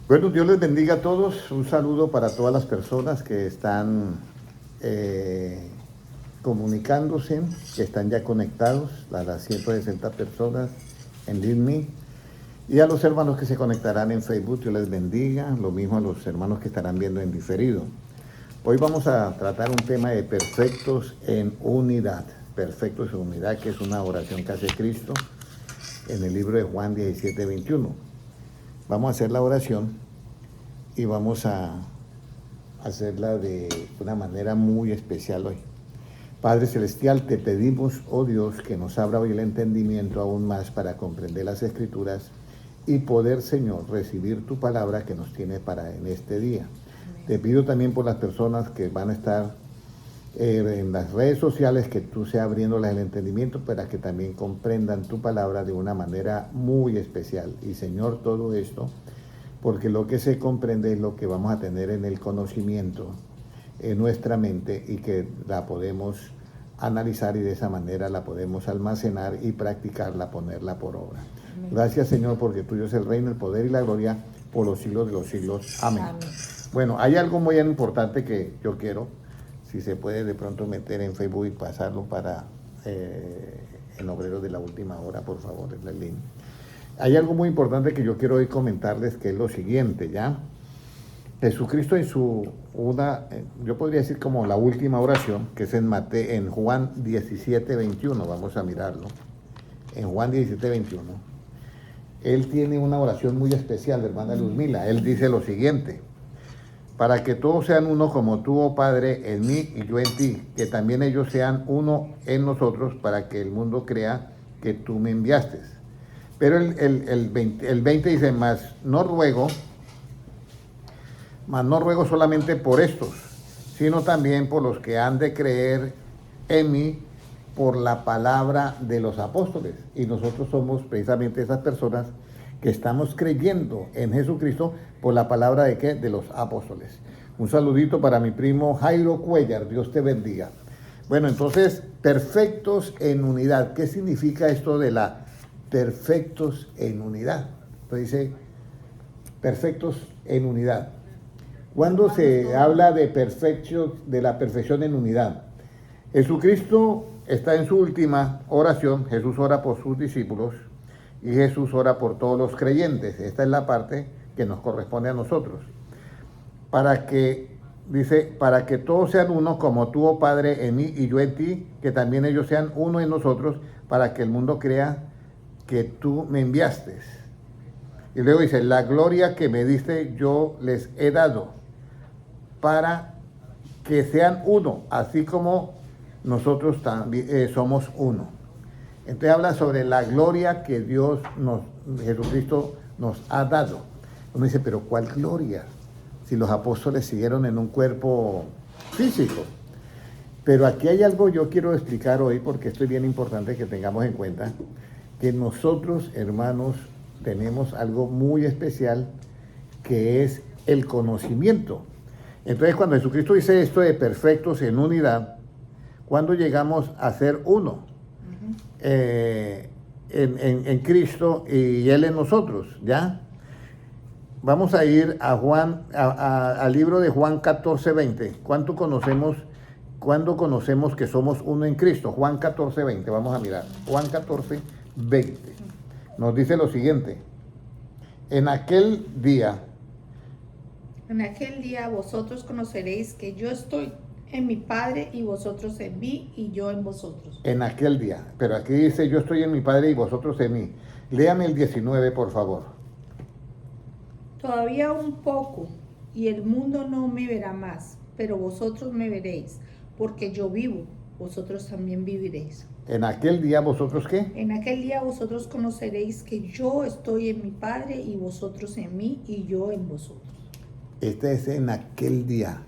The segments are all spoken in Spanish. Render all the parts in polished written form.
Bueno, Dios les bendiga a todos. Un saludo para todas las personas que están eh, comunicándose, que están ya conectados, a las 160 personas en LinkedIn. Y a los hermanos que se conectarán en Facebook, Dios les bendiga. Lo mismo a los hermanos que estarán viendo en diferido. Hoy vamos a tratar un tema de perfectos en unidad. Perfectos en unidad, que es una oración que hace Cristo en el libro de Juan 17:21. Vamos a hacer la oración y vamos a hacerla de una manera muy especial hoy. Padre Celestial, te pedimos, oh Dios, que nos abra hoy el entendimiento aún más para comprender las Escrituras y poder, Señor, recibir tu palabra que nos tiene para en este día. Amén. Te pido también por las personas que van a estar en las redes sociales, que tú seas abriéndoles el entendimiento para que también comprendan tu palabra de una manera muy especial. Y Señor, todo esto, porque lo que se comprende es lo que vamos a tener en el conocimiento, en nuestra mente, y que la podemos analizar y de esa manera la podemos almacenar y practicarla, ponerla por obra. Amén. Gracias, Señor, porque tuyo es el reino, el poder y la gloria por los siglos de los siglos. Amén. Amén. Bueno, hay algo muy importante que yo quiero, si se puede de pronto meter en Facebook y pasarlo para en Obreros de la Última Hora, por favor, en la línea. Hay algo muy importante que yo quiero hoy comentarles, que es lo siguiente, ¿ya? Jesucristo en yo podría decir como la última oración, que es en Juan 17:21, vamos a mirarlo. En Juan 17:21, Él tiene una oración muy especial, hermana Luzmila. Él dice lo siguiente: para que todos sean uno como tú, oh Padre, en mí y yo en ti, que también ellos sean uno en nosotros, para que el mundo crea que tú me enviaste. Pero el 20 dice, mas no ruego solamente por estos, sino también por los que han de creer en mí por la palabra de los apóstoles. Y nosotros somos precisamente esas personas que estamos creyendo en Jesucristo por la palabra de ¿qué? De los apóstoles. Un saludito para mi primo Jairo Cuellar, Dios te bendiga. Bueno, entonces, perfectos en unidad. ¿Qué significa esto de la perfectos en unidad? Entonces dice, perfectos en unidad. ¿Cuándo se habla de la perfección en unidad? Jesucristo está en su última oración. Jesús ora por sus discípulos y Jesús ora por todos los creyentes. Esta es la parte que nos corresponde a nosotros. Para que todos sean uno, como tú, oh Padre, en mí y yo en ti, que también ellos sean uno en nosotros, para que el mundo crea que tú me enviaste. Y luego dice, la gloria que me diste yo les he dado, para que sean uno, así como nosotros también somos uno. Entonces habla sobre la gloria que Jesucristo nos ha dado. Uno dice, pero ¿cuál gloria? Si los apóstoles siguieron en un cuerpo físico. Pero aquí hay algo yo quiero explicar hoy, porque esto es bien importante que tengamos en cuenta, que nosotros, hermanos, tenemos algo muy especial, que es el conocimiento. Entonces, cuando Jesucristo dice esto de perfectos en unidad, ¿cuándo llegamos a ser uno? En Cristo y Él en nosotros, ¿ya? Vamos a ir a Juan, al libro de Juan 14:20. ¿Cuándo conocemos que somos uno en Cristo? Juan 14:20, vamos a mirar. Juan 14:20. Nos dice lo siguiente: En aquel día vosotros conoceréis que yo estoy en mi Padre y vosotros en mí y yo en vosotros. En aquel día. Pero aquí dice, yo estoy en mi Padre y vosotros en mí. Léame el 19, por favor. Todavía un poco y el mundo no me verá más, pero vosotros me veréis, porque yo vivo, vosotros también viviréis. En aquel día, ¿vosotros qué? En aquel día vosotros conoceréis que yo estoy en mi Padre y vosotros en mí y yo en vosotros. Este es en aquel día.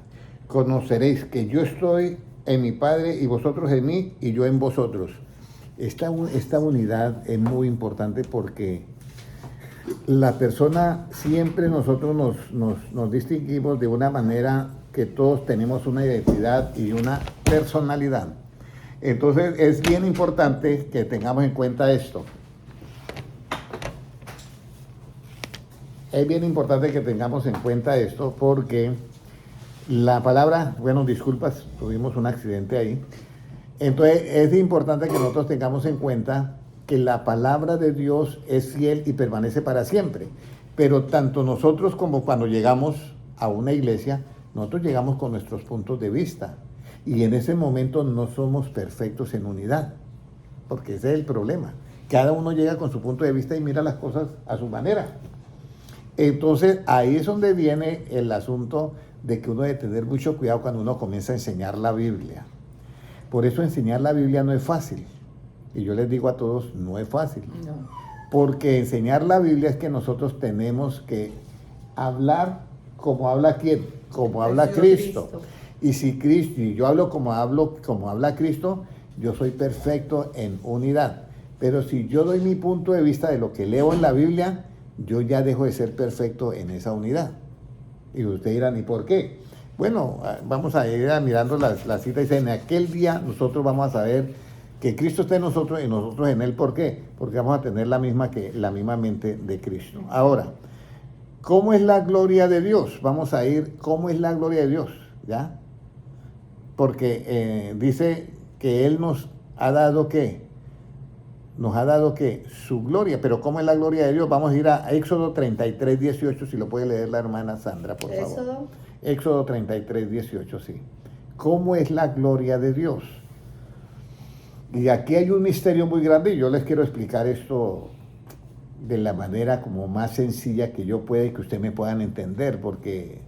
Conoceréis que yo estoy en mi Padre y vosotros en mí y yo en vosotros. Esta unidad es muy importante, porque la persona, siempre nosotros nos distinguimos de una manera que todos tenemos una identidad y una personalidad. Entonces es bien importante que tengamos en cuenta esto. Es bien importante que tengamos en cuenta esto porque la palabra, bueno, disculpas, tuvimos un accidente ahí. Entonces es importante que nosotros tengamos en cuenta que la palabra de Dios es fiel y permanece para siempre. Pero tanto nosotros como cuando llegamos a una iglesia, nosotros llegamos con nuestros puntos de vista. Y en ese momento no somos perfectos en unidad, porque ese es el problema. Cada uno llega con su punto de vista y mira las cosas a su manera. Entonces ahí es donde viene el asunto de que uno debe tener mucho cuidado cuando uno comienza a enseñar la Biblia. Por eso enseñar la Biblia no es fácil. Y yo les digo a todos, no es fácil. No. Porque enseñar la Biblia es que nosotros tenemos que hablar como habla quién, como habla Cristo. Y si Cristo, y yo hablo como habla Cristo, yo soy perfecto en unidad. Pero si yo doy mi punto de vista de lo que leo en la Biblia, yo ya dejo de ser perfecto en esa unidad. Y ustedes dirán, ¿y por qué? Bueno, vamos a ir mirando la cita. Dice, en aquel día nosotros vamos a saber que Cristo está en nosotros y nosotros en Él. ¿Por qué? Porque vamos a tener la misma mente de Cristo. Ahora, ¿cómo es la gloria de Dios? Vamos a ir, ¿cómo es la gloria de Dios? ¿Ya? Porque dice que Él nos ha dado, ¿qué? Nos ha dado, ¿qué? Su gloria. Pero ¿cómo es la gloria de Dios? Vamos a ir a Éxodo 33, 18, si lo puede leer la hermana Sandra, por favor. Éxodo 33, 18, sí. ¿Cómo es la gloria de Dios? Y aquí hay un misterio muy grande y yo les quiero explicar esto de la manera como más sencilla que yo pueda y que ustedes me puedan entender, porque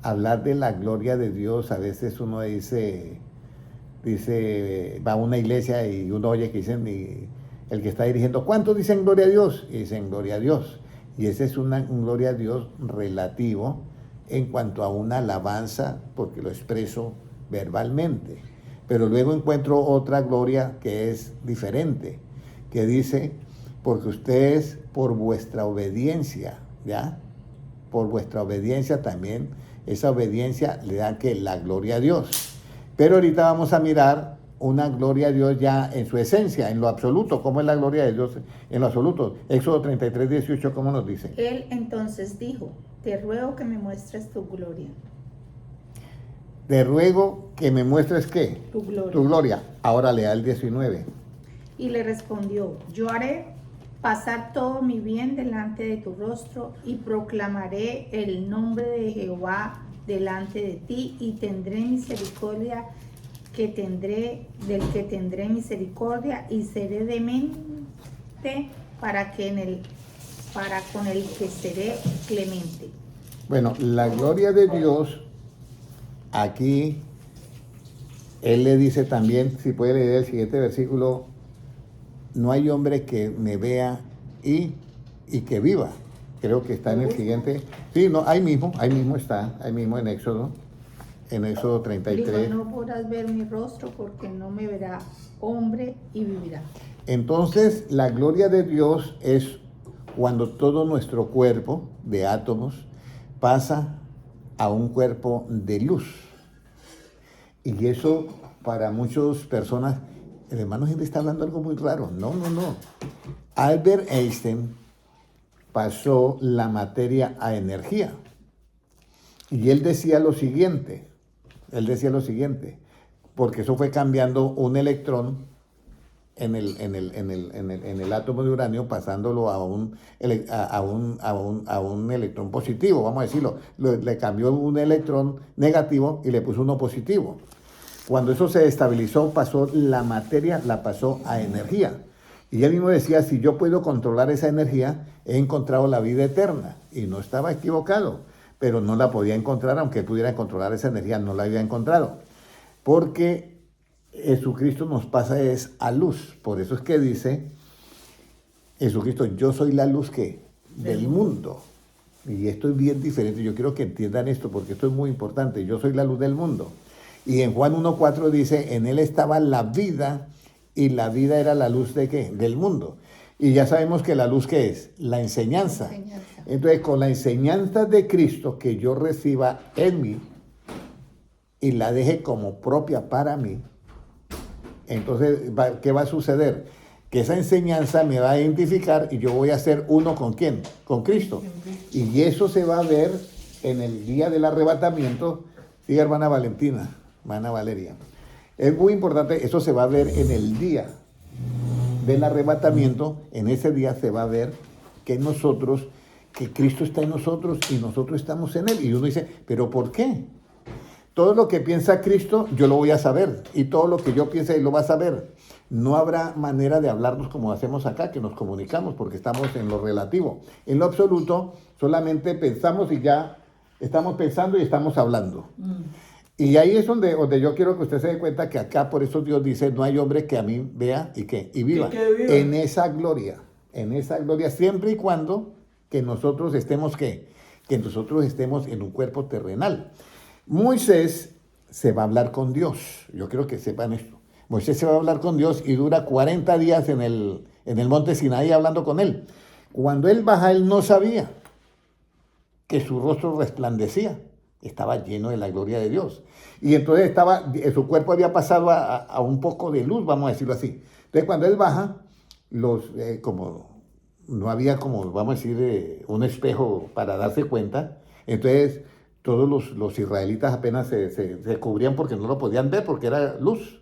hablar de la gloria de Dios, a veces uno dice, va a una iglesia y uno oye que dicen, y el que está dirigiendo, ¿cuántos dicen gloria a Dios? Y dicen gloria a Dios. Y ese es un gloria a Dios relativo en cuanto a una alabanza, porque lo expreso verbalmente. Pero luego encuentro otra gloria que es diferente, que dice, porque ustedes por vuestra obediencia, ¿ya? Por vuestra obediencia también, esa obediencia le da que la gloria a Dios. Pero ahorita vamos a mirar una gloria a Dios ya en su esencia, en lo absoluto. ¿Cómo es la gloria de Dios en lo absoluto? Éxodo 33, 18, ¿cómo nos dice? Él entonces dijo, te ruego que me muestres tu gloria. Te ruego que me muestres ¿qué? Tu gloria. Tu gloria. Ahora lea el 19. Y le respondió, yo haré pasar todo mi bien delante de tu rostro y proclamaré el nombre de Jehová delante de ti y tendré misericordia del que tendré misericordia y seré demente para con el que seré clemente. Bueno, la gloria de Dios, aquí, Él le dice también, si puede leer el siguiente versículo, no hay hombre que me vea y que viva. Creo que está en el siguiente. Sí, no, ahí mismo está, ahí mismo en Éxodo 33. Digo, no podrás ver mi rostro porque no me verá hombre y vivirá. Entonces, la gloria de Dios es cuando todo nuestro cuerpo de átomos pasa a un cuerpo de luz. Y eso para muchas personas, el hermano Henry está hablando algo muy raro. No. Albert Einstein pasó la materia a energía. Y él decía lo siguiente, porque eso fue cambiando un electrón en el átomo de uranio, pasándolo a un electrón positivo, vamos a decirlo. Le cambió un electrón negativo y le puso uno positivo. Cuando eso se estabilizó, la materia la pasó a energía. Y él mismo decía, si yo puedo controlar esa energía, he encontrado la vida eterna. Y no estaba equivocado, pero no la podía encontrar, aunque pudiera controlar esa energía, no la había encontrado. Porque Jesucristo nos pasa es a luz. Por eso es que dice Jesucristo, yo soy la luz del mundo. Y esto es bien diferente. Yo quiero que entiendan esto porque esto es muy importante. Yo soy la luz del mundo. Y en Juan 1:4 dice, en él estaba la vida y la vida era la luz ¿de qué? Del mundo. Y ya sabemos que la luz ¿qué es? La enseñanza. Entonces, con la enseñanza de Cristo que yo reciba en mí y la deje como propia para mí, entonces, ¿qué va a suceder? que esa enseñanza me va a identificar y yo voy a ser uno con ¿quién? Con Cristo. Y eso se va a ver en el día del arrebatamiento. Sí, hermana Valentina, hermana Valeria. Es muy importante, eso se va a ver en el día del arrebatamiento. En ese día se va a ver que nosotros, que Cristo está en nosotros y nosotros estamos en Él. Y uno dice, ¿pero por qué? Todo lo que piensa Cristo, yo lo voy a saber. Y todo lo que yo piense, Él lo va a saber. No habrá manera de hablarnos como hacemos acá, que nos comunicamos, porque estamos en lo relativo. En lo absoluto, solamente pensamos y ya estamos pensando y estamos hablando. Y ahí es donde yo quiero que usted se dé cuenta que acá, por eso Dios dice, no hay hombre que a mí vea y viva. viva. En esa gloria, siempre y cuando que nosotros estemos, que nosotros estemos en un cuerpo terrenal. Moisés se va a hablar con Dios. Yo quiero que sepan esto. Moisés se va a hablar con Dios y dura 40 días en el monte Sinaí hablando con él. Cuando él baja, él no sabía que su rostro resplandecía. Estaba lleno de la gloria de Dios. Y entonces su cuerpo había pasado a un poco de luz, vamos a decirlo así. Entonces cuando él baja, como no había, como vamos a decir, un espejo para darse cuenta, entonces todos los israelitas apenas se cubrían porque no lo podían ver, porque era luz.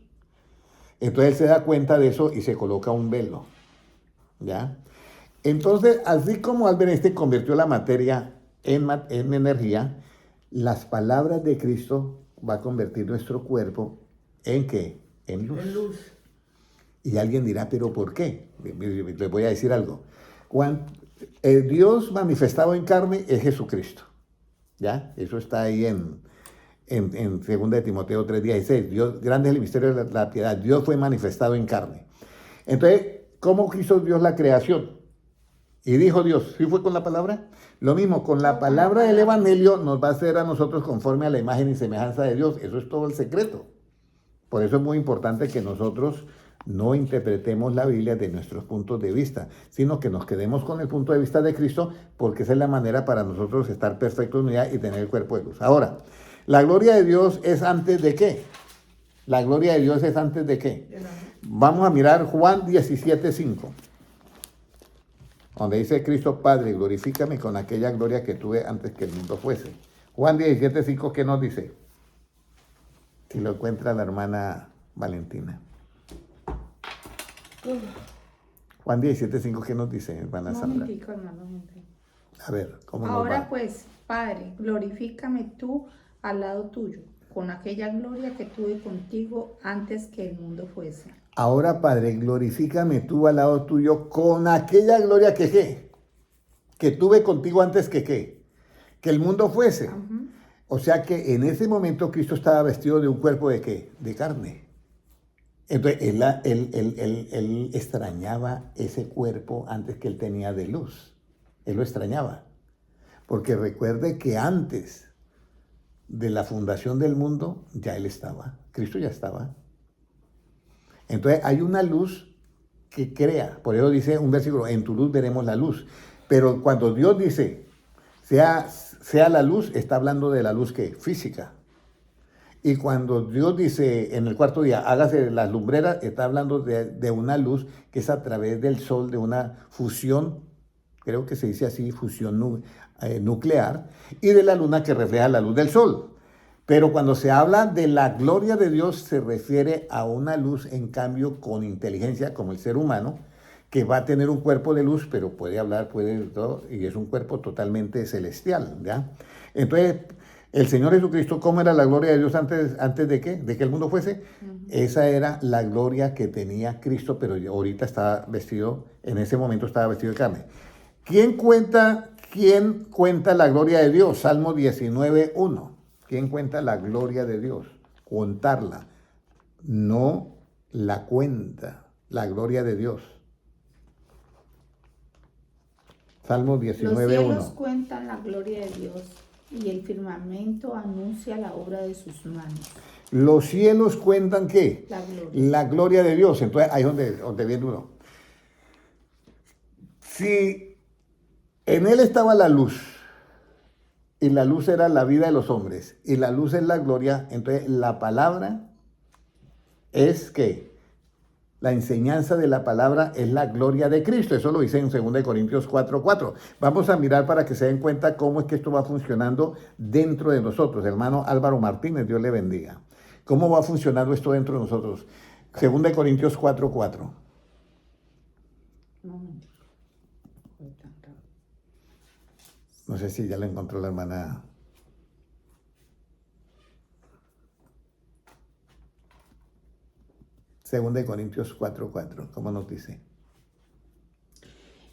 Entonces él se da cuenta de eso y se coloca un velo, ¿ya? Entonces, así como Albert Einstein convirtió la materia en energía, las palabras de Cristo va a convertir nuestro cuerpo ¿en qué? En luz. En luz. Y alguien dirá, ¿pero por qué? Les voy a decir algo. El Dios manifestado en carne es Jesucristo, ¿ya? Eso está ahí en 2 de Timoteo 3:16. Dios, grande es el misterio de la piedad. Dios fue manifestado en carne. Entonces, ¿cómo quiso Dios la creación? Y dijo Dios, ¿sí fue con la palabra? Lo mismo, con la palabra del Evangelio nos va a hacer a nosotros conforme a la imagen y semejanza de Dios. Eso es todo el secreto. Por eso es muy importante que nosotros no interpretemos la Biblia de nuestros puntos de vista, sino que nos quedemos con el punto de vista de Cristo, porque esa es la manera para nosotros estar perfectos en unidad y tener el cuerpo de luz. Ahora, ¿la gloria de Dios es antes de qué? ¿La gloria de Dios es antes de qué? Vamos a mirar Juan 17:5. Donde dice Cristo, Padre, glorifícame con aquella gloria que tuve antes que el mundo fuese. Juan 17:5, ¿qué nos dice? Si lo encuentra la hermana Valentina. Juan 17:5, ¿qué nos dice, hermana Sandra? Hermano Henry. A ver, ¿cómo nos Ahora va? pues, Padre, glorifícame tú al lado tuyo, con aquella gloria que tuve contigo antes que el mundo fuese. Ahora, Padre, glorifícame tú al lado tuyo con aquella gloria que ¿qué? Que tuve contigo antes que ¿qué? Que el mundo fuese. Ujú. O sea que en ese momento Cristo estaba vestido de un cuerpo de ¿qué? De carne. Entonces él extrañaba ese cuerpo antes que él tenía de luz. Él lo extrañaba. Porque recuerde que antes de la fundación del mundo ya él estaba. Cristo ya estaba. Entonces hay una luz que crea. Por eso dice un versículo, en tu luz veremos la luz. Pero cuando Dios dice, sea la luz, está hablando de la luz que física. Y cuando Dios dice en el cuarto día, hágase las lumbreras, está hablando de una luz que es a través del sol, de una fusión, creo que se dice así, fusión nuclear, y de la luna que refleja la luz del sol. Pero cuando se habla de la gloria de Dios, se refiere a una luz, en cambio, con inteligencia, como el ser humano, que va a tener un cuerpo de luz, pero puede hablar, puede todo, y es un cuerpo totalmente celestial, ¿ya? Entonces, el Señor Jesucristo, ¿cómo era la gloria de Dios antes de qué? ¿De que el mundo fuese? Esa era la gloria que tenía Cristo, pero ahorita estaba vestido, en ese momento estaba vestido de carne. ¿Quién cuenta la gloria de Dios? Salmo 19:1. ¿Quién cuenta la gloria de Dios? Contarla. No la cuenta, la gloria de Dios. Salmo Los 19:1. cielos cuentan la gloria de Dios y el firmamento anuncia la obra de sus manos. Los cielos cuentan ¿qué? La gloria. La gloria de Dios. Entonces ahí es donde viene uno. Si en él estaba la luz, y la luz era la vida de los hombres, y la luz es la gloria, entonces la palabra es ¿qué? La enseñanza de la palabra es la gloria de Cristo. Eso lo dice en 2 Corintios 4:4. Vamos a mirar para que se den cuenta cómo es que esto va funcionando dentro de nosotros. Hermano Álvaro Martínez, Dios le bendiga. ¿Cómo va funcionando esto dentro de nosotros? 2 Corintios 4:4. No sé si ya lo encontró la hermana. Segunda de Corintios 4:4, ¿cómo nos dice?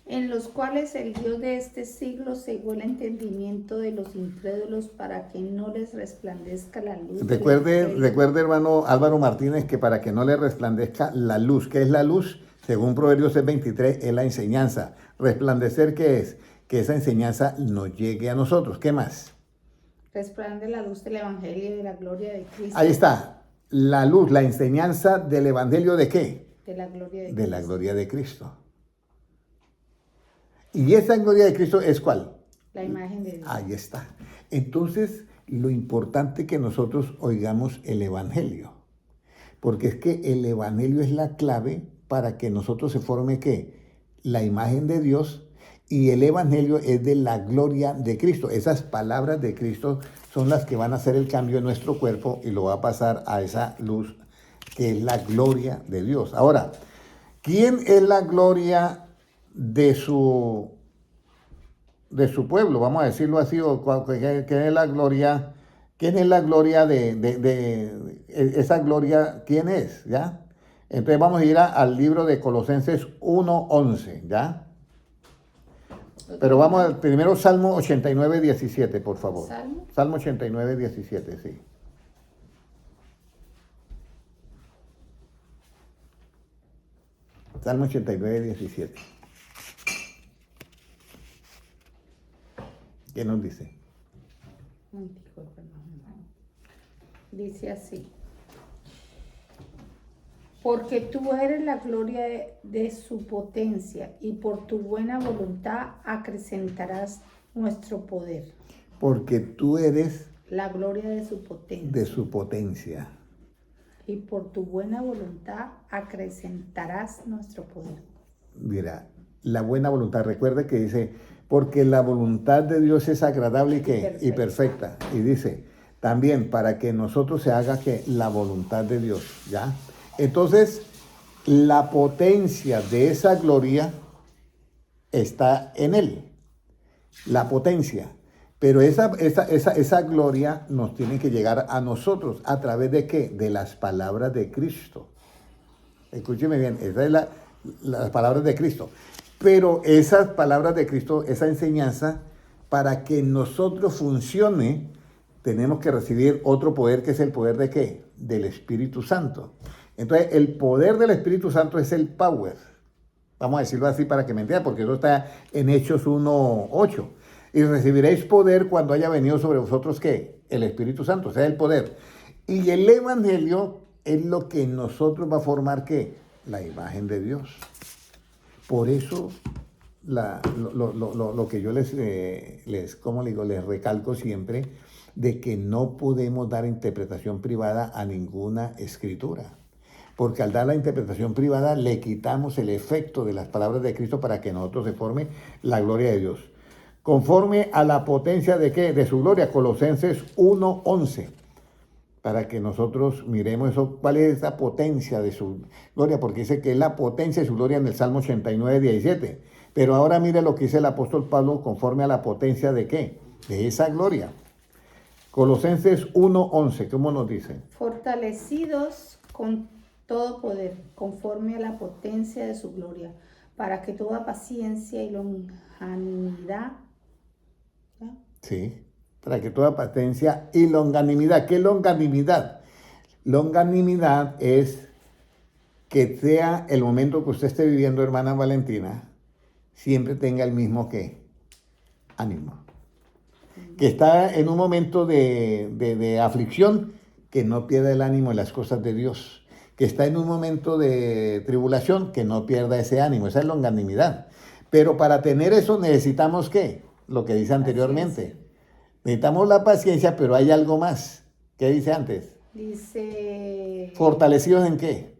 En los cuales el Dios de este siglo cegó el entendimiento de los incrédulos para que no les resplandezca la luz. Recuerde, hermano Álvaro Martínez, que para que no le resplandezca la luz. ¿Qué es la luz? Según Proverbios 6:23, es la enseñanza. ¿Resplandecer qué es? Que esa enseñanza nos llegue a nosotros. ¿Qué más? Resplandece la luz del Evangelio y de la gloria de Cristo. Ahí está. La luz, la enseñanza del Evangelio ¿de qué? De la gloria de De Cristo. la gloria de Cristo. ¿Y esa gloria de Cristo es cuál? La imagen de Dios. Ahí está. Entonces, lo importante es que nosotros oigamos el Evangelio. Porque es que el Evangelio es la clave para que nosotros se forme ¿qué? La imagen de Dios. Y el Evangelio es de la gloria de Cristo. Esas palabras de Cristo son las que van a hacer el cambio en nuestro cuerpo y lo va a pasar a esa luz que es la gloria de Dios. Ahora, ¿quién es la gloria de su pueblo? Vamos a decirlo así, o ¿qué es la gloria? ¿Quién es la gloria de esa gloria? ¿Quién es? ¿Ya? Entonces vamos a ir al libro de Colosenses 1:11, ¿ya? Pero vamos al primero Salmo 89:17, por favor. Salmo 89:17, sí. Salmo 89:17. ¿Qué nos dice? Dice así. Porque tú eres la gloria de su potencia y por tu buena voluntad acrecentarás nuestro poder. Porque tú eres la gloria de su potencia. De su potencia. Y por tu buena voluntad acrecentarás nuestro poder. Mira, la buena voluntad. Recuerde que dice, porque la voluntad de Dios es agradable y perfecta. Y dice, también para que nosotros se haga que la voluntad de Dios, ¿ya? Entonces, la potencia de esa gloria está en Él. La potencia. Pero esa gloria nos tiene que llegar a nosotros. ¿A través de qué? De las palabras de Cristo. Escúcheme bien, esas es las palabras de Cristo. Pero esas palabras de Cristo, esa enseñanza, para que nosotros funcione, tenemos que recibir otro poder, que es el poder de ¿qué? Del Espíritu Santo. Entonces, el poder del Espíritu Santo es el power. Vamos a decirlo así para que me entiendan, porque eso está en Hechos 1:8. Y recibiréis poder cuando haya venido sobre vosotros, ¿qué? El Espíritu Santo, o sea, el poder. Y el Evangelio es lo que en nosotros va a formar, ¿qué? La imagen de Dios. Por eso, lo que yo ¿cómo le digo? Les recalco siempre, de que no podemos dar interpretación privada a ninguna escritura. Porque al dar la interpretación privada le quitamos el efecto de las palabras de Cristo para que nosotros se forme la gloria de Dios. Conforme a la potencia de ¿qué? De su gloria, Colosenses 1:11. Para que nosotros miremos eso, cuál es esa potencia de su gloria, porque dice que es la potencia de su gloria en el Salmo 89:17. Pero ahora mire lo que dice el apóstol Pablo conforme a la potencia de ¿qué? De esa gloria. Colosenses 1:11, ¿cómo nos dice? Fortalecidos con todo poder, conforme a la potencia de su gloria, para que toda paciencia y longanimidad. ¿Ya? Sí, para que toda paciencia y longanimidad. ¿Qué es longanimidad? Longanimidad es que sea el momento que usted esté viviendo, hermana Valentina, siempre tenga el mismo ¿qué? Ánimo. Que está en un momento de aflicción, que no pierda el ánimo en las cosas de Dios. Que está en un momento de tribulación, que no pierda ese ánimo. Esa es longanimidad. Pero para tener eso necesitamos ¿qué? Lo que dice anteriormente. Paciencia. Necesitamos la paciencia, pero hay algo más. ¿Qué dice antes? Dice... ¿Fortalecidos en qué?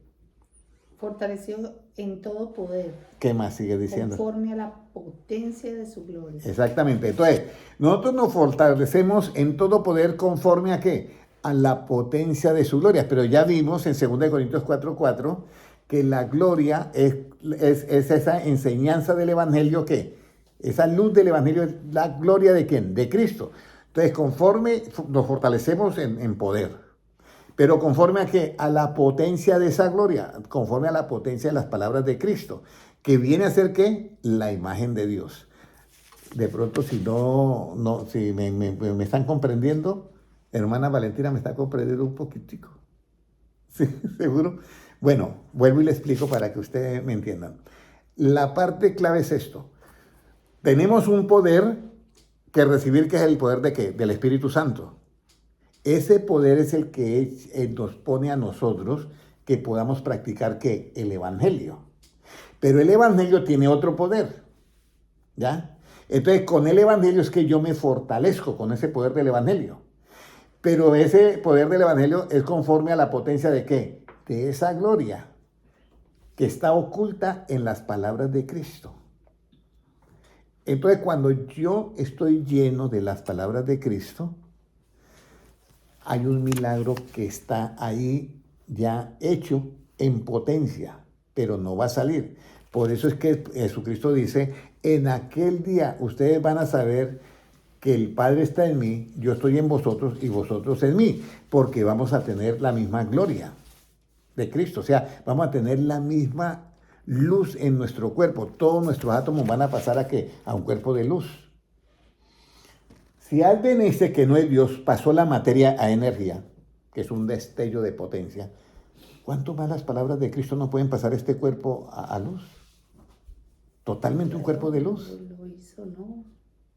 fortalecido en todo poder, ¿Qué más sigue diciendo? conforme a la potencia de su gloria. Exactamente. Entonces, nosotros nos fortalecemos en todo poder conforme a qué? A la potencia de su gloria. Pero ya vimos en 2 Corintios 4:4 que la gloria es esa enseñanza del Evangelio que esa luz del Evangelio es la gloria de ¿quién? De Cristo. Entonces, conforme nos fortalecemos en poder, pero conforme a qué? A la potencia de esa gloria, conforme a la potencia de las palabras de Cristo, que viene a ser ¿qué? La imagen de Dios. De pronto, si me están comprendiendo, hermana Valentina me está comprendiendo un poquitico. ¿Sí? ¿Seguro? Bueno, vuelvo y le explico para que ustedes me entiendan. La parte clave es esto. Tenemos un poder que recibir, que es el poder de ¿qué? Del Espíritu Santo. Ese poder es el que nos pone a nosotros que podamos practicar ¿qué? El Evangelio. Pero el Evangelio tiene otro poder, ¿ya? Entonces, con el Evangelio es que yo me fortalezco con ese poder del Evangelio. Pero ese poder del Evangelio es conforme a la potencia de ¿qué? De esa gloria que está oculta en las palabras de Cristo. Entonces, cuando yo estoy lleno de las palabras de Cristo, hay un milagro que está ahí ya hecho en potencia, pero no va a salir. Por eso es que Jesucristo dice, en aquel día ustedes van a saber que el Padre está en mí, yo estoy en vosotros y vosotros en mí, porque vamos a tener la misma gloria de Cristo. O sea, vamos a tener la misma luz en nuestro cuerpo. Todos nuestros átomos van a pasar a un cuerpo de luz. Si alguien dice que no es Dios, pasó la materia a energía, que es un destello de potencia, ¿cuánto más las palabras de Cristo no pueden pasar este cuerpo a luz? Totalmente un cuerpo de luz. Lo hizo, ¿no?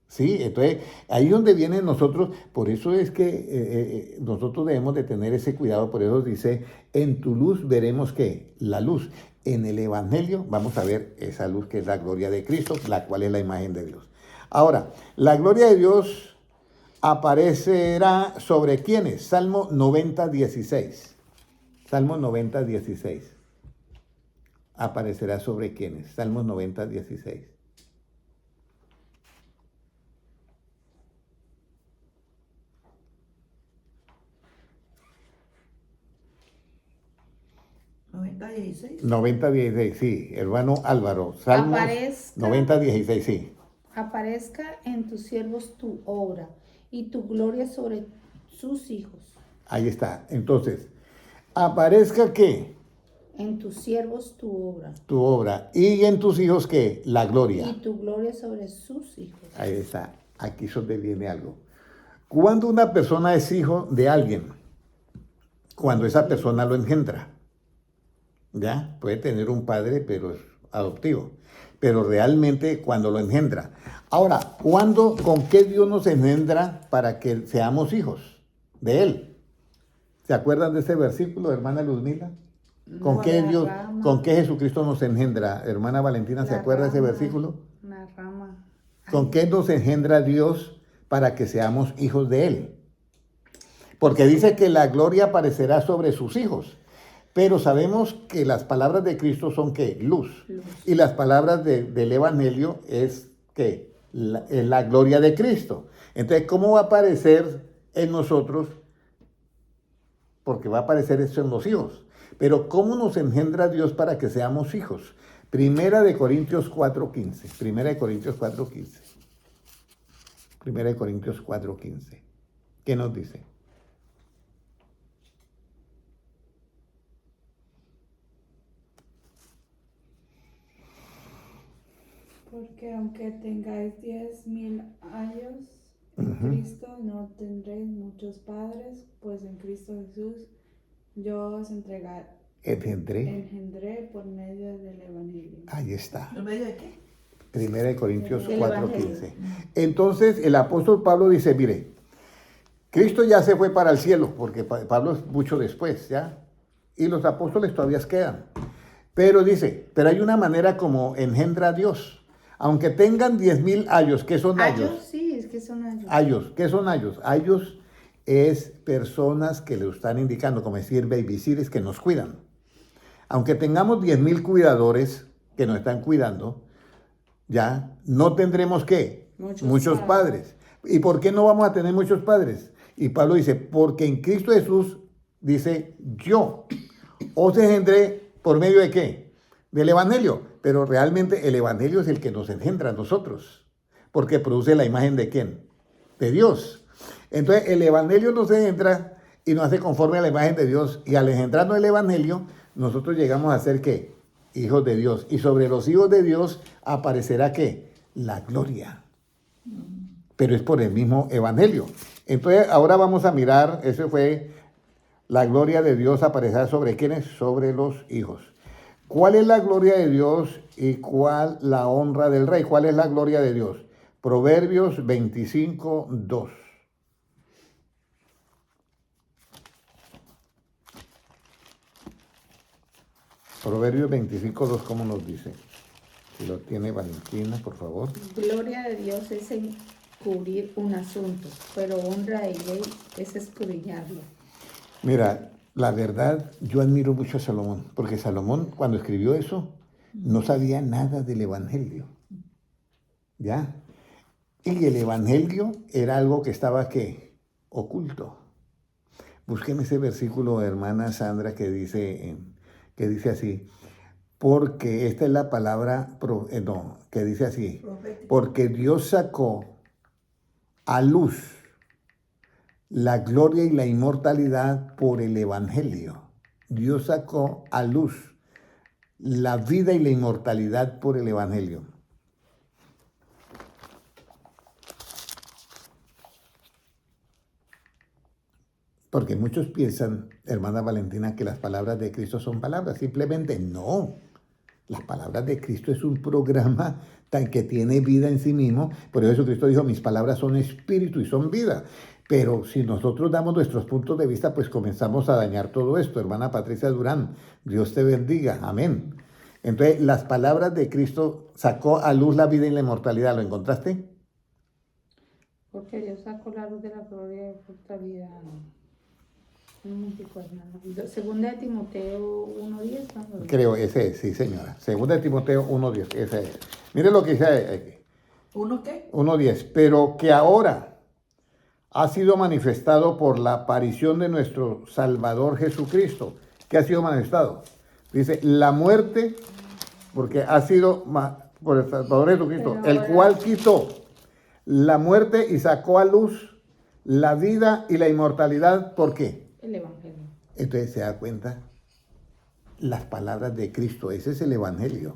Sí, entonces ahí donde vienen nosotros, por eso es que nosotros debemos de tener ese cuidado, por eso dice, en tu luz veremos ¿qué? La luz. En el Evangelio vamos a ver esa luz que es la gloria de Cristo, la cual es la imagen de Dios. Ahora, la gloria de Dios aparecerá sobre ¿quiénes? Salmo 90:16. Salmo 90:16. Aparecerá sobre ¿quiénes? Salmo 90:16. ¿90:16? 90:16, sí, hermano Álvaro. Salmos Aparezca. 90:16, sí. Aparezca en tus siervos tu obra y tu gloria sobre sus hijos. Ahí está. Entonces, aparezca ¿qué? En tus siervos tu obra Tu obra. Y en tus hijos ¿qué? La gloria. y tu gloria sobre sus hijos. Ahí está. Aquí es donde viene algo. Cuando una persona es hijo de alguien, cuando esa persona lo engendra, ¿ya? Puede tener un padre, pero es adoptivo. Pero realmente cuando lo engendra. Ahora, ¿con qué Dios nos engendra para que seamos hijos de Él? ¿Se acuerdan de ese versículo, hermana Luzmila? ¿Con qué Dios, con qué Jesucristo nos engendra? Hermana Valentina, ¿se acuerda de ese versículo? Una rama. ¿Con qué nos engendra Dios para que seamos hijos de Él? Porque dice que la gloria aparecerá sobre sus hijos. Pero sabemos que las palabras de Cristo son ¿qué? Luz. Y las palabras del Evangelio es ¿qué? La gloria de Cristo. Entonces, ¿cómo va a aparecer en nosotros? Porque va a aparecer eso en los hijos. Pero ¿cómo nos engendra Dios para que seamos hijos? Primera de Corintios 4:15. Primera de Corintios 4:15. Primera de Corintios 4:15. ¿Qué nos dice? Porque aunque tengáis 10.000 años en Cristo, no tendréis muchos padres, pues en Cristo Jesús yo os engendré por medio del Evangelio. Ahí está. ¿En medio de qué? Primera de Corintios El 4:15. Entonces el apóstol Pablo dice, mire, Cristo ya se fue para el cielo, porque Pablo es mucho después, ¿ya? Y los apóstoles todavía quedan. Pero dice, pero hay una manera como engendra a Dios. Aunque tengan 10.000 años, ¿qué son Ayos, ayos? sí, es que son ayos. Ayos, ¿qué son ayos? Ayos es personas que le están indicando, como decir babysitters, que nos cuidan. Aunque tengamos 10,000 cuidadores que nos están cuidando, ya no tendremos ¿qué? Muchos padres. ¿Y por qué no vamos a tener muchos padres? Y Pablo dice, porque en Cristo Jesús, dice, yo os engendré por medio de ¿qué? Del Evangelio. Pero realmente el Evangelio es el que nos engendra a nosotros, porque produce la imagen de ¿quién? De Dios. Entonces el Evangelio nos engendra y nos hace conforme a la imagen de Dios. Y al engendrarnos el Evangelio, nosotros llegamos a ser ¿qué? Hijos de Dios. Y sobre los hijos de Dios aparecerá ¿qué? La gloria. Pero es por el mismo Evangelio. Entonces ahora vamos a mirar, eso fue la gloria de Dios aparecerá sobre ¿quiénes? Sobre los hijos. ¿Cuál es la gloria de Dios y cuál la honra del rey? ¿Cuál es la gloria de Dios? Proverbios 25, 2. Proverbios 25, 2, ¿cómo nos dice? Si lo tiene Valentina, por favor. Gloria de Dios es encubrir un asunto, pero honra de ley es escudriñarlo. Mira, la verdad, yo admiro mucho a Salomón, porque Salomón, cuando escribió eso, no sabía nada del Evangelio. ¿Ya? Y el Evangelio era algo que estaba, ¿qué? Oculto. Búsqueme ese versículo, hermana Sandra, que dice así, porque esta es la palabra, que dice así, Profético. porque Dios sacó a luz la gloria y la inmortalidad por el Evangelio. Dios sacó a luz la vida y la inmortalidad por el Evangelio. Porque muchos piensan, hermana Valentina, que las palabras de Cristo son palabras. Simplemente no. Las palabras de Cristo es un programa tan que tiene vida en sí mismo. Por eso Cristo dijo, mis palabras son espíritu y son vida. Pero si nosotros damos nuestros puntos de vista, pues comenzamos a dañar todo esto. Hermana Patricia Durán, Dios te bendiga. Amén. Entonces, las palabras de Cristo sacó a luz la vida y la inmortalidad. ¿Lo encontraste? Porque Dios sacó la luz de la gloria y fortalidad. Segunda de Timoteo 1:10. ¿no? Creo, ese es, sí, señora. Segunda de Timoteo 1:10, ese es. Mire lo que dice aquí. ¿Uno qué? 1:10. Pero que ahora ha sido manifestado por la aparición de nuestro Salvador Jesucristo. ¿Qué ha sido manifestado? Dice, la muerte, porque ha sido por el Salvador Jesucristo, Pero el ahora- cual quitó la muerte y sacó a luz la vida y la inmortalidad. ¿Por qué? El Evangelio. Entonces se da cuenta las palabras de Cristo. Ese es el Evangelio.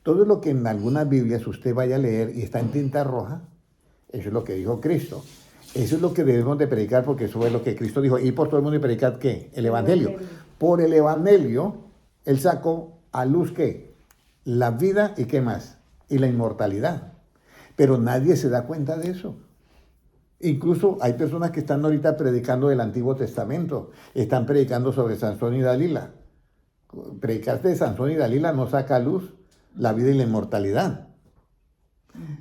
Todo lo que en algunas Biblias usted vaya a leer y está en tinta roja, eso es lo que dijo Cristo. Eso es lo que debemos de predicar, porque eso es lo que Cristo dijo. Ir por todo el mundo y predicar, ¿qué? El Evangelio. Por el Evangelio, Él sacó a luz, ¿qué? La vida y ¿qué más? Y la inmortalidad. Pero nadie se da cuenta de eso. Incluso hay personas que están ahorita predicando del Antiguo Testamento. Están predicando sobre Sansón y Dalila. Predicar de Sansón y Dalila no saca a luz la vida y la inmortalidad.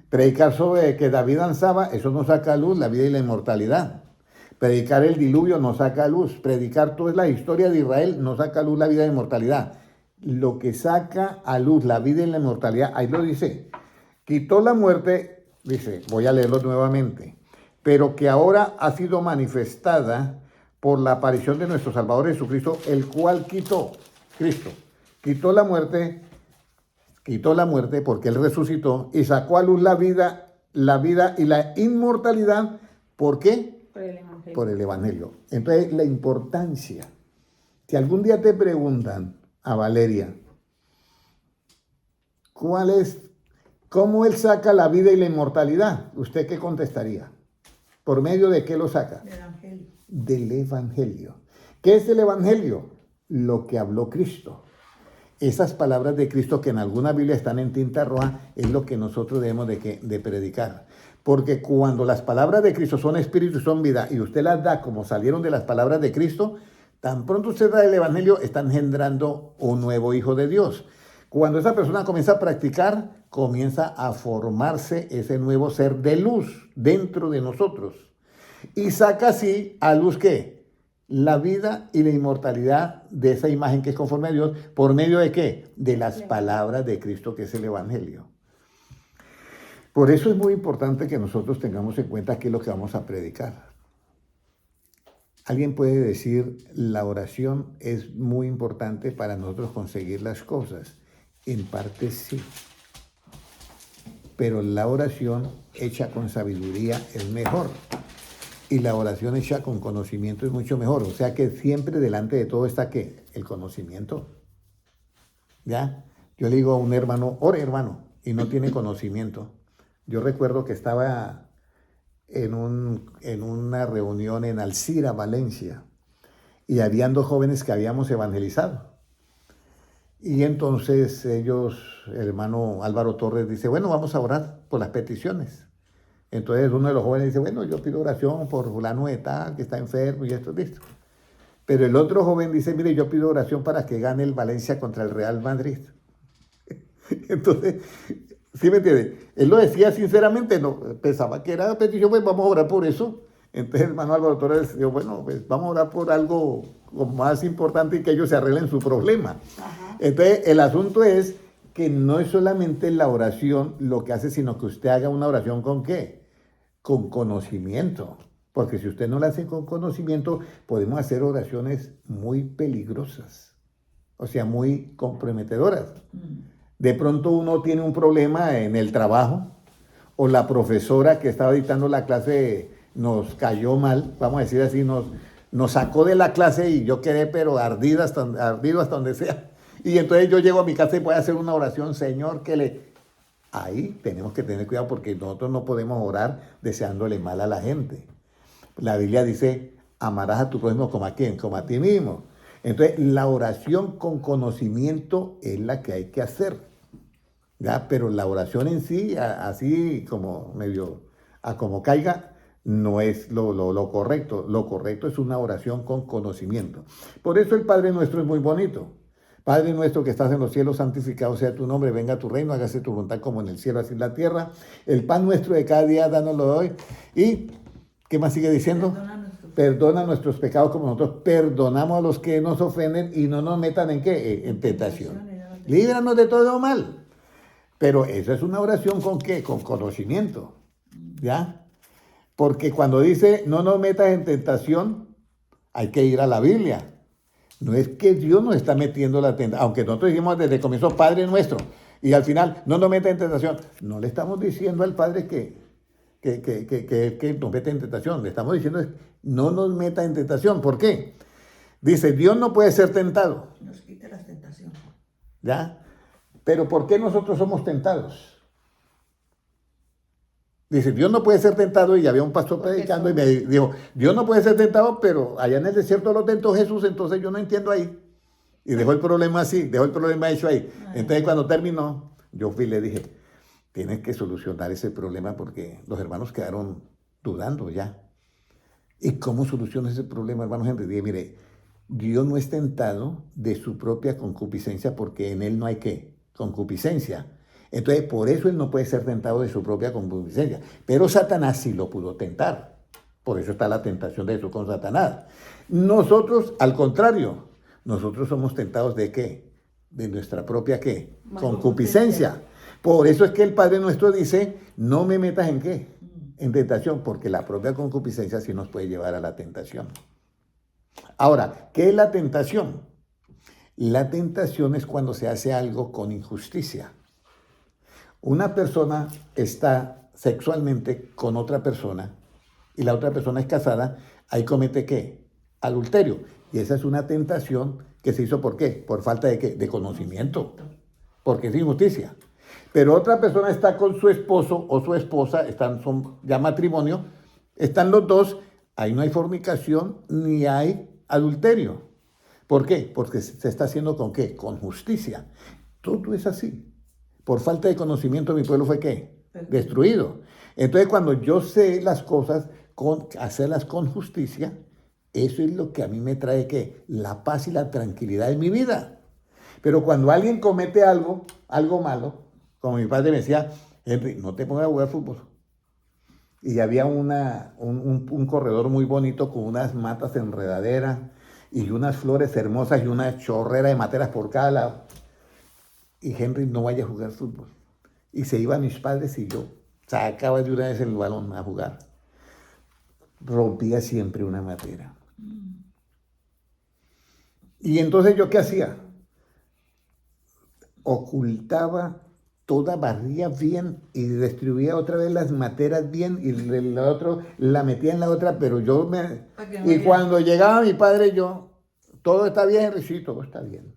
Predicar sobre que David danzaba, eso no saca a luz la vida y la inmortalidad. Predicar el diluvio no saca a luz. Predicar toda la historia de Israel no saca a luz la vida y la inmortalidad. Lo que saca a luz la vida y la inmortalidad, ahí lo dice. Quitó la muerte, dice, voy a leerlo nuevamente, pero que ahora ha sido manifestada por la aparición de nuestro Salvador Jesucristo, el cual quitó, Cristo, quitó la muerte porque Él resucitó y sacó a luz la vida y la inmortalidad. ¿Por qué? Por el Evangelio. Por el Evangelio. Entonces, la importancia. Si algún día te preguntan a Valeria, ¿cómo Él saca la vida y la inmortalidad? ¿Usted qué contestaría? ¿Por medio de qué lo saca? El Evangelio. Del Evangelio. ¿Qué es el Evangelio? Lo que habló Cristo. Esas palabras de Cristo que en alguna Biblia están en tinta roja es lo que nosotros debemos de predicar. Porque cuando las palabras de Cristo son espíritu y son vida y usted las da como salieron de las palabras de Cristo, tan pronto usted da el Evangelio, está engendrando un nuevo hijo de Dios. Cuando esa persona comienza a practicar, comienza a formarse ese nuevo ser de luz dentro de nosotros. Y saca así a luz, ¿qué? la vida y la inmortalidad de esa imagen que es conforme a Dios, ¿por medio de qué? De las palabras de Cristo, que es el Evangelio. Por eso es muy importante que nosotros tengamos en cuenta qué es lo que vamos a predicar. Alguien puede decir, la oración es muy importante para nosotros conseguir las cosas. En parte sí. Pero la oración hecha con sabiduría es mejor. Y la oración hecha con conocimiento es mucho mejor. O sea que siempre delante de todo está ¿qué? El conocimiento. ¿Ya? Yo le digo a un hermano, ore hermano, y no tiene conocimiento. Yo recuerdo que estaba en una reunión en Alcira, Valencia, y habían 2 jóvenes que habíamos evangelizado. Y entonces ellos, el hermano Álvaro Torres dice, bueno, vamos a orar por las peticiones. Entonces uno de los jóvenes dice, bueno, yo pido oración por fulano de tal, que está enfermo y esto, listo. Pero el otro joven dice, mire, yo pido oración para que gane el Valencia contra el Real Madrid. Entonces, ¿sí me entiende? Él lo decía sinceramente, no pensaba que era petición, pues vamos a orar por eso. Entonces el hermano Álvaro Torres dijo, bueno, pues vamos a orar por algo más importante y que ellos se arreglen su problema. Ajá. Entonces el asunto es que no es solamente la oración lo que hace, sino que usted haga una oración ¿con qué? Con conocimiento. Porque si usted no la hace con conocimiento, podemos hacer oraciones muy peligrosas, o sea, muy comprometedoras. De pronto uno tiene un problema en el trabajo, o la profesora que estaba dictando la clase nos cayó mal, vamos a decir así, nos sacó de la clase y yo quedé pero ardido hasta donde sea. Y entonces yo llego a mi casa y voy a hacer una oración, Señor, que le... Ahí tenemos que tener cuidado porque nosotros no podemos orar deseándole mal a la gente. La Biblia dice, amarás a tu prójimo como a quién, como a ti mismo. Entonces, la oración con conocimiento es la que hay que hacer, ¿ya? Pero la oración en sí, así como medio, a como caiga, no es lo correcto. Lo correcto es una oración con conocimiento. Por eso el Padre Nuestro es muy bonito. Padre nuestro que estás en los cielos, santificado sea tu nombre, venga tu reino, hágase tu voluntad como en el cielo, así en la tierra. El pan nuestro de cada día, dánoslo hoy. ¿Y qué más sigue diciendo? Perdona nuestros pecados como nosotros perdonamos a los que nos ofenden y no nos metan ¿en qué? En tentación. Líbranos de todo mal. Pero esa es una oración ¿con qué? Con conocimiento. ¿Ya? Porque cuando dice no nos metas en tentación, hay que ir a la Biblia. No es que Dios nos está metiendo la tentación, aunque nosotros dijimos desde el comienzo Padre nuestro, y al final no nos meta en tentación. No le estamos diciendo al Padre que nos meta en tentación. Le estamos diciendo no nos meta en tentación. ¿Por qué? Dice, Dios no puede ser tentado. Nos quite las tentaciones. ¿Ya? Pero ¿por qué nosotros somos tentados? Dice, Dios no puede ser tentado, y había un pastor predicando y me dijo, Dios no puede ser tentado, pero allá en el desierto lo tentó Jesús, entonces yo no entiendo ahí. Y dejó el problema así, dejó el problema hecho ahí. Entonces cuando terminó, yo fui y le dije, tienes que solucionar ese problema porque los hermanos quedaron dudando ya. ¿Y cómo soluciona ese problema, hermano Henry? Dije, mire, Dios no es tentado de su propia concupiscencia porque en él no hay ¿qué? Concupiscencia. Entonces, por eso él no puede ser tentado de su propia concupiscencia. Pero Satanás sí lo pudo tentar. Por eso está la tentación de Jesús con Satanás. Nosotros, al contrario, nosotros somos tentados ¿de qué? De nuestra propia ¿qué? Concupiscencia. Por eso es que el Padre Nuestro dice, no me metas en ¿qué? En tentación, porque la propia concupiscencia sí nos puede llevar a la tentación. Ahora, ¿qué es la tentación? La tentación es cuando se hace algo con injusticia. Una persona está sexualmente con otra persona y la otra persona es casada, ahí comete ¿qué? Adulterio. Y esa es una tentación que se hizo ¿por qué? Por falta de ¿qué? De conocimiento, porque es injusticia. Pero otra persona está con su esposo o su esposa, son ya matrimonio, están los dos, ahí no hay fornicación ni hay adulterio. ¿Por qué? Porque se está haciendo ¿con qué? Con justicia. Todo es así. Por falta de conocimiento mi pueblo fue ¿qué? Destruido. Entonces cuando yo sé las cosas, hacerlas con justicia, eso es lo que a mí me trae ¿qué? La paz y la tranquilidad en mi vida. Pero cuando alguien comete algo malo, como mi padre me decía, Henry, no te pongas a jugar fútbol. y había un corredor muy bonito con unas matas enredaderas y unas flores hermosas y una chorrera de materas por cada lado. Y Henry no vaya a jugar fútbol. Y se iban mis padres y yo sacaba de una vez el balón a jugar. Rompía siempre una matera. Y entonces yo, ¿qué hacía? Ocultaba toda, barría bien y distribuía otra vez las materas bien y la otro la metía en la otra, pero yo me... Y cuando llegaba mi padre, yo, todo está bien, Henry, sí, todo está bien.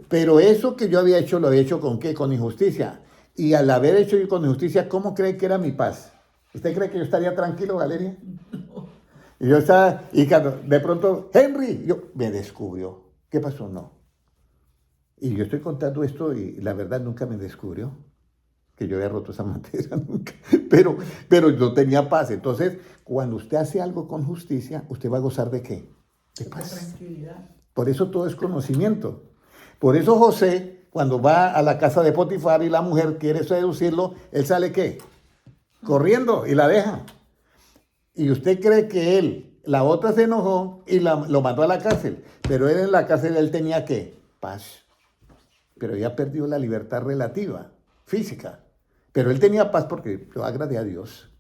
Pero eso que yo había hecho, lo había hecho ¿con qué? Con injusticia. Y al haber hecho yo con injusticia, ¿cómo cree que era mi paz? ¿Usted cree que yo estaría tranquilo, Valeria? Y yo estaba, y cuando de pronto, Henry, me descubrió. ¿Qué pasó? No. Y yo estoy contando esto y la verdad nunca me descubrió que yo había roto esa materia, nunca. Pero yo tenía paz. Entonces, cuando usted hace algo con justicia, ¿usted va a gozar de qué? De paz. Tranquilidad. Por eso todo es conocimiento. Por eso José, cuando va a la casa de Potifar y la mujer quiere seducirlo, él sale ¿qué? Corriendo y la deja. Y usted cree que la otra se enojó y lo mandó a la cárcel. Pero él en la cárcel, él tenía ¿qué? Paz. Pero ya perdió la libertad relativa, física. Pero él tenía paz porque lo agradé a Dios.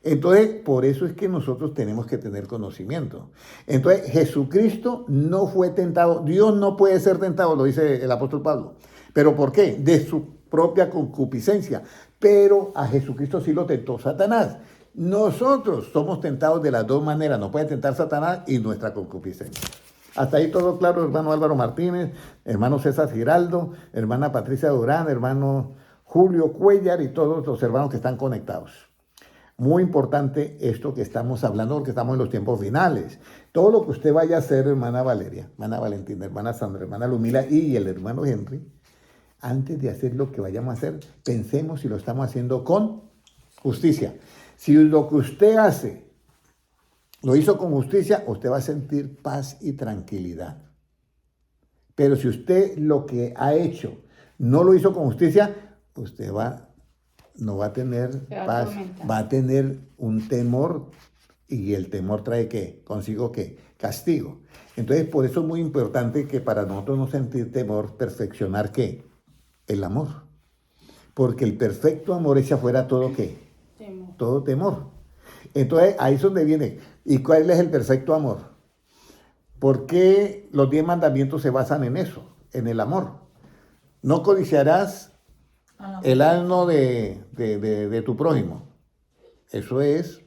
Entonces, por eso es que nosotros tenemos que tener conocimiento. Entonces, Jesucristo no fue tentado. Dios no puede ser tentado, lo dice el apóstol Pablo. ¿Pero por qué? De su propia concupiscencia. Pero a Jesucristo sí lo tentó Satanás. Nosotros somos tentados de las dos maneras. Nos puede tentar Satanás y nuestra concupiscencia. Hasta ahí todo claro, hermano Álvaro Martínez, hermano César Giraldo, hermana Patricia Durán, hermano Julio Cuellar y todos los hermanos que están conectados. Muy importante esto que estamos hablando porque estamos en los tiempos finales. Todo lo que usted vaya a hacer, hermana Valeria, hermana Valentina, hermana Sandra, hermana Lumila y el hermano Henry, antes de hacer lo que vayamos a hacer, pensemos si lo estamos haciendo con justicia. Si lo que usted hace lo hizo con justicia, usted va a sentir paz y tranquilidad. Pero si usted lo que ha hecho no lo hizo con justicia, usted no va a tener paz, va a tener un temor, y el temor trae ¿qué? Consigo ¿qué? Castigo. Entonces, por eso es muy importante que para nosotros no sentir temor, perfeccionar ¿qué? El amor. Porque el perfecto amor echa fuera todo ¿qué? Temor. Todo temor. Entonces, ahí es donde viene. ¿Y cuál es el perfecto amor? ¿Por qué los 10 mandamientos se basan en eso? En el amor. No codiciarás el asno de tu prójimo. Eso es,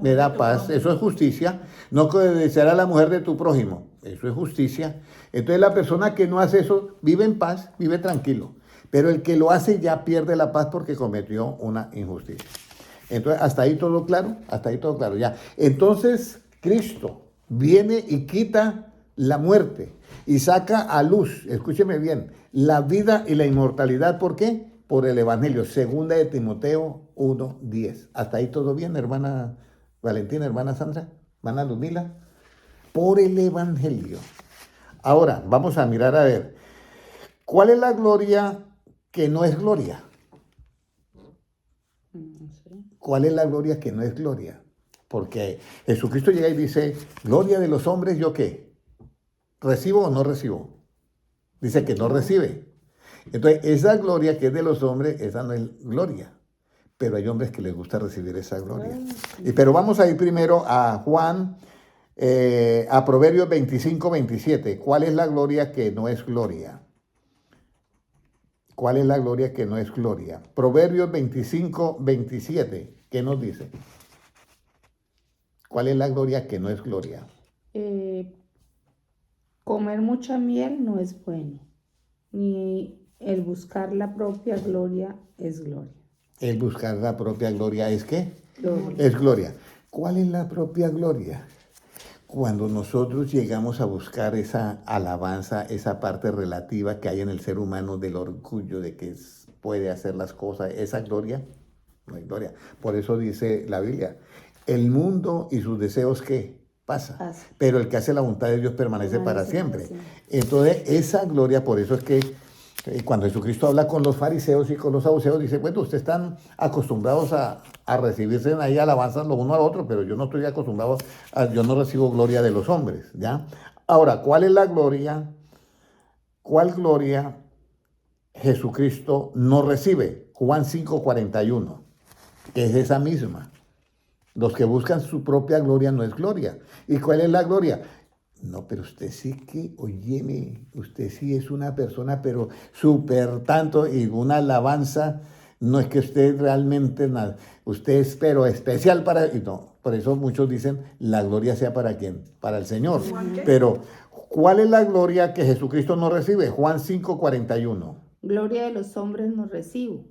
me da paz, eso es justicia. No codiciarás a la mujer de tu prójimo. Eso es justicia. Entonces la persona que no hace eso vive en paz, vive tranquilo. Pero el que lo hace ya pierde la paz porque cometió una injusticia. Entonces, hasta ahí todo claro, ya. Entonces, Cristo viene y quita la muerte y saca a luz, escúcheme bien, la vida y la inmortalidad. ¿Por qué? Por el Evangelio, 2 de Timoteo 1:10. Hasta ahí todo bien, hermana Valentina, hermana Sandra, hermana Ludmila. Por el Evangelio. Ahora, vamos a mirar a ver, ¿cuál es la gloria que no es gloria? ¿Cuál es la gloria que no es gloria? Porque Jesucristo llega y dice, gloria de los hombres, ¿yo qué? ¿Recibo o no recibo? Dice que no recibe. Entonces, esa gloria que es de los hombres, esa no es gloria. Pero hay hombres que les gusta recibir esa gloria. Pero vamos a ir primero a Juan, a Proverbios 25:27. ¿Cuál es la gloria que no es gloria? ¿Cuál es la gloria que no es gloria? Proverbios 25:27. ¿Qué nos dice? ¿Cuál es la gloria que no es gloria? Comer mucha miel no es bueno, ni el buscar la propia gloria es gloria. El buscar la propia gloria es ¿qué? Gloria. Es gloria. ¿Cuál es la propia gloria? Cuando nosotros llegamos a buscar esa alabanza, esa parte relativa que hay en el ser humano del orgullo de que puede hacer las cosas, esa gloria, no hay gloria. Por eso dice la Biblia, el mundo y sus deseos ¿qué? Pasa. Pero el que hace la voluntad de Dios permanece para siempre. Entonces, esa gloria, por eso es que Y cuando Jesucristo habla con los fariseos y con los saduceos, dice, bueno, ustedes están acostumbrados a recibirse ahí alabanzas lo uno al otro, pero yo no estoy acostumbrado, yo no recibo gloria de los hombres, ¿ya? Ahora, ¿cuál es la gloria? ¿Cuál gloria Jesucristo no recibe? Juan 5:41, que es esa misma. Los que buscan su propia gloria no es gloria. ¿Y cuál es la gloria? No, pero usted sí que, óyeme, usted sí es una persona, pero súper tanto, y una alabanza, no es que usted realmente, usted es, pero especial para, y no, por eso muchos dicen, la gloria sea para quién, para el Señor. Pero, ¿cuál es la gloria que Jesucristo no recibe? Juan 5:41. Gloria de los hombres no recibo.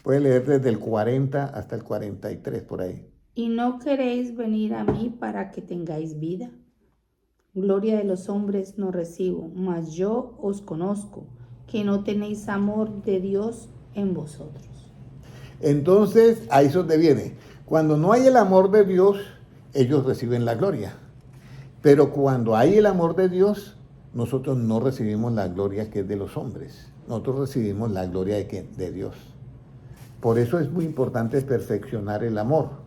Puede leer desde el 40 hasta el 43, por ahí. Y no queréis venir a mí para que tengáis vida. Gloria de los hombres no recibo, mas yo os conozco, que no tenéis amor de Dios en vosotros. Entonces, ahí es donde viene. Cuando no hay el amor de Dios, ellos reciben la gloria. Pero cuando hay el amor de Dios, nosotros no recibimos la gloria que es de los hombres. Nosotros recibimos la gloria de ¿quién? De Dios. Por eso es muy importante perfeccionar el amor.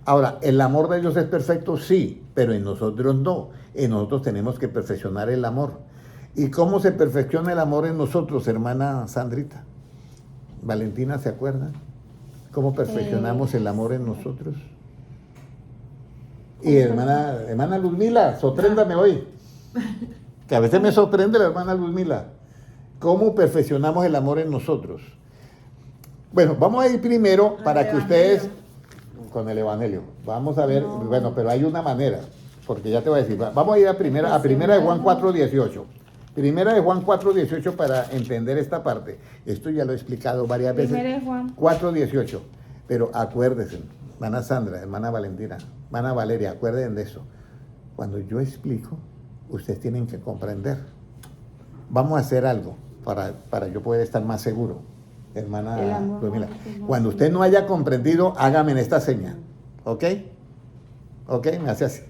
Ahora, ¿el amor de Dios es perfecto? Sí, pero en nosotros no. En nosotros tenemos que perfeccionar el amor. ¿Y cómo se perfecciona el amor en nosotros, hermana Sandrita? Valentina, ¿se acuerda? ¿Cómo perfeccionamos el amor en nosotros? Y hermana Luzmila, sorpréndame hoy. Que a veces me sorprende la hermana Luzmila. ¿Cómo perfeccionamos el amor en nosotros? Bueno, vamos a ir primero para que ustedes... Con el Evangelio. Vamos a ver, bueno, pero hay una manera, porque ya te voy a decir, vamos a ir a primera de Juan 4:18. Primera de Juan 4:18 para entender esta parte. Esto ya lo he explicado varias veces. Primera de Juan 4:18. Pero acuérdense, hermana Sandra, hermana Valentina, hermana Valeria, acuérdense de eso. Cuando yo explico, ustedes tienen que comprender. Vamos a hacer algo para yo poder estar más seguro. Hermana Luzmila, cuando usted no haya comprendido, hágame en esta señal, ¿ok? ¿Ok? Me hace así.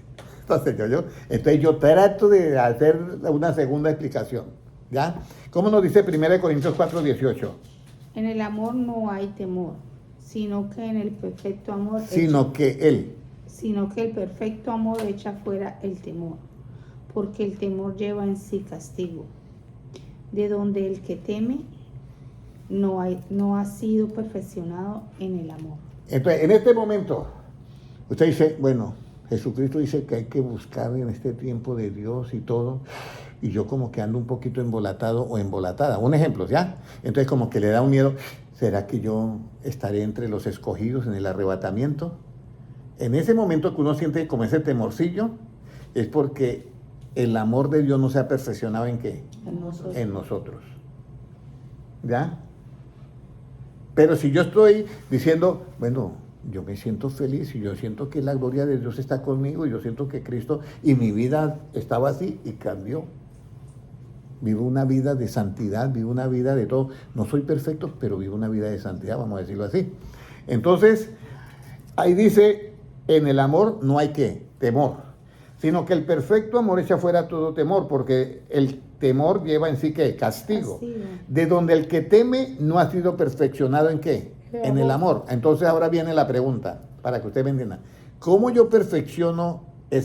Entonces yo trato de hacer una segunda explicación, ¿ya? ¿Cómo nos dice 1 Corintios 4:18? En el amor no hay temor, sino que en el perfecto amor Sino que el perfecto amor echa fuera el temor, porque el temor lleva en sí castigo, de donde el que teme no ha sido perfeccionado en el amor. Entonces, en este momento, usted dice, bueno, Jesucristo dice que hay que buscar en este tiempo de Dios y todo, y yo como que ando un poquito embolatado o embolatada. Un ejemplo, ¿ya? Entonces como que le da un miedo, ¿será que yo estaré entre los escogidos en el arrebatamiento? En ese momento que uno siente como ese temorcillo, es porque el amor de Dios no se ha perfeccionado ¿en qué? En nosotros. ¿Ya? Pero si yo estoy diciendo, bueno, yo me siento feliz y yo siento que la gloria de Dios está conmigo y yo siento que Cristo, y mi vida estaba así y cambió. Vivo una vida de santidad, vivo una vida de todo. No soy perfecto, pero vivo una vida de santidad, vamos a decirlo así. Entonces, ahí dice, en el amor no hay ¿qué? Temor, sino que el perfecto amor echa fuera todo temor, porque el temor lleva en sí ¿qué? Castigo. De donde el que teme no ha sido perfeccionado ¿en qué? En el amor. Entonces ahora viene la pregunta, para que usted me entienda. ¿Cómo yo perfecciono